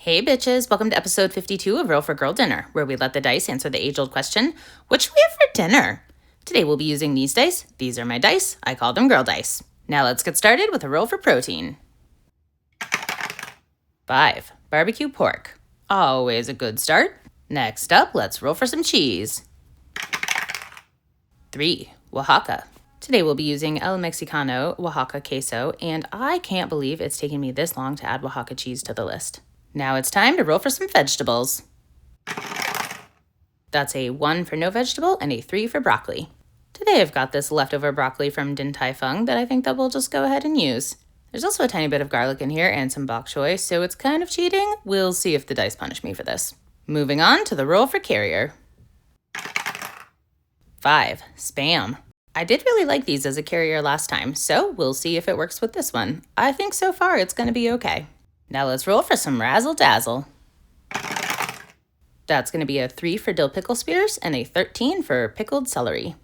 Hey bitches, welcome to episode 52 of Roll for Girl Dinner, where we let the dice answer the age-old question, what should we have for dinner? Today we'll be using these dice. These are my dice. I call them girl dice. Now let's get started with a roll for protein. 5. Barbecue pork. Always a good start. Next up, let's roll for some cheese. 3. Oaxaca. Today we'll be using El Mexicano Oaxaca queso, and I can't believe it's taken me this long to add Oaxaca cheese to the list. Now it's time to roll for some vegetables. That's a 1 for no vegetable and a 3 for broccoli. Today I've got this leftover broccoli from Din Tai Fung that I think that we'll just go ahead and use. There's also a tiny bit of garlic in here and some bok choy, so it's kind of cheating. We'll see if the dice punish me for this. Moving on to the roll for carrier. 5. Spam. I did really like these as a carrier last time, so we'll see if it works with this one. I think so far it's going to be okay. Now let's roll for some Razzle Dazzle. That's going to be a 3 for dill pickle spears and a 13 for pickled celery.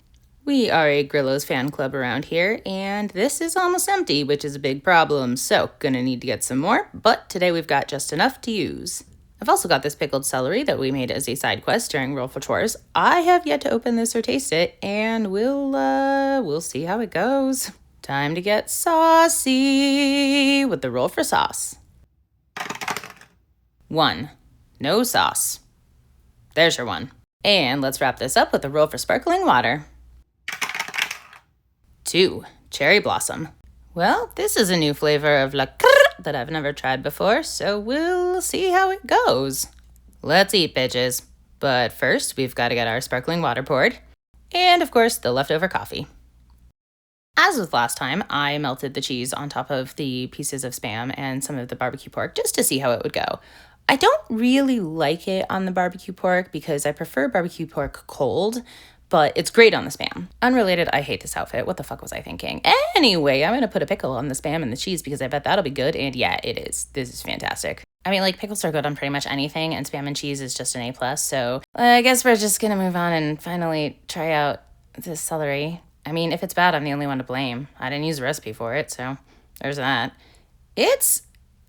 We are a Grillo's fan club around here, and this is almost empty, which is a big problem, so gonna need to get some more, but today we've got just enough to use. I've also got this pickled celery that we made as a side quest during Roll for Chores. I have yet to open this or taste it, and we'll see how it goes. Time to get saucy with the roll for sauce. 1. No sauce. There's your 1. And let's wrap this up with a roll for sparkling water. 2. Cherry blossom. Well, this is a new flavor of la crrr that I've never tried before, so we'll see how it goes. Let's eat, bitches. But first, we've got to get our sparkling water poured. And, of course, the leftover coffee. As with last time, I melted the cheese on top of the pieces of Spam and some of the barbecue pork just to see how it would go. I don't really like it on the barbecue pork because I prefer barbecue pork cold, but it's great on the Spam. Unrelated, I hate this outfit. What the fuck was I thinking? Anyway, I'm going to put a pickle on the Spam and the cheese because I bet that'll be good, and yeah, it is. This is fantastic. I mean, like, pickles are good on pretty much anything, and Spam and cheese is just an A+, so I guess we're just going to move on and finally try out this celery. I mean, if it's bad, I'm the only one to blame. I didn't use a recipe for it, so there's that. It's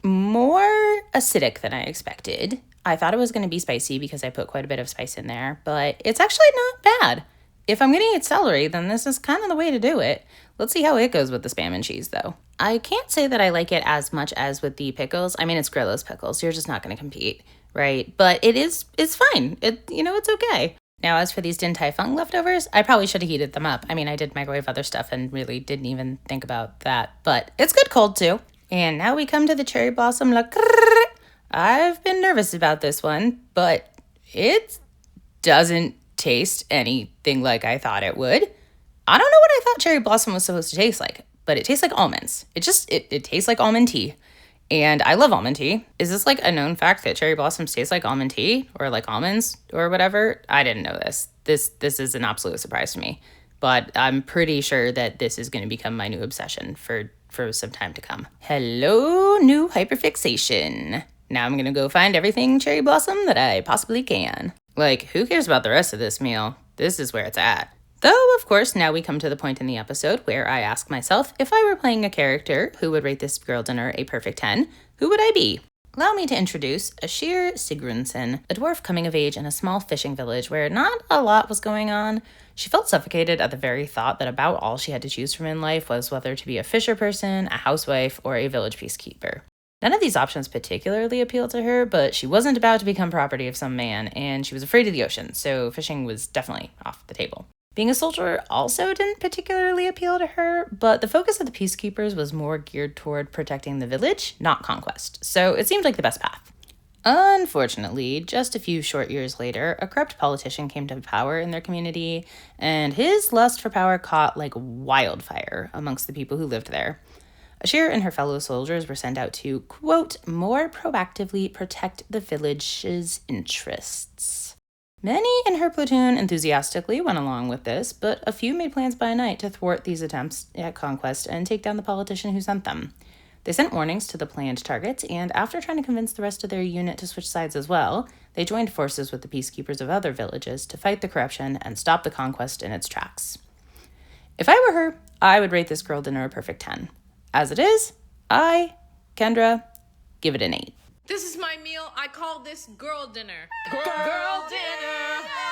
more acidic than I expected. I thought it was going to be spicy because I put quite a bit of spice in there, but it's actually not bad. If I'm going to eat celery, then this is kind of the way to do it. Let's see how it goes with the Spam and cheese, though. I can't say that I like it as much as with the pickles. I mean, it's Grillo's pickles. You're just not going to compete, right? But it's fine. It's okay. Now, as for these Din Tai Fung leftovers, I probably should have heated them up. I mean, I did microwave other stuff and really didn't even think about that, but it's good cold, too. And now we come to the cherry blossom la crrr. I've been nervous about this one, but it doesn't taste anything like I thought it would. I don't know what I thought cherry blossom was supposed to taste like, but it tastes like almonds. It tastes like almond tea. And I love almond tea. Is this like a known fact that cherry blossoms taste like almond tea or like almonds or whatever? I didn't know this. This is an absolute surprise to me. But I'm pretty sure that this is going to become my new obsession for some time to come. Hello, new hyperfixation. Now I'm going to go find everything cherry blossom that I possibly can. Like, who cares about the rest of this meal? This is where it's at. Though, of course, now we come to the point in the episode where I ask myself, if I were playing a character who would rate this girl dinner a perfect 10, who would I be? Allow me to introduce Ashir Sigrunson, a dwarf coming of age in a small fishing village where not a lot was going on. She felt suffocated at the very thought that about all she had to choose from in life was whether to be a fisher person, a housewife, or a village peacekeeper. None of these options particularly appealed to her, but she wasn't about to become property of some man, and she was afraid of the ocean, so fishing was definitely off the table. Being a soldier also didn't particularly appeal to her, but the focus of the peacekeepers was more geared toward protecting the village, not conquest, so it seemed like the best path. Unfortunately, just a few short years later, a corrupt politician came to power in their community, and his lust for power caught like wildfire amongst the people who lived there. Ashir and her fellow soldiers were sent out to, quote, more proactively protect the village's interests. Many in her platoon enthusiastically went along with this, but a few made plans by night to thwart these attempts at conquest and take down the politician who sent them. They sent warnings to the planned targets, and after trying to convince the rest of their unit to switch sides as well, they joined forces with the peacekeepers of other villages to fight the corruption and stop the conquest in its tracks. If I were her, I would rate this girl dinner a perfect 10. As it is, I, Kendra, give it an 8. This is my meal. I call this girl dinner. Girl dinner!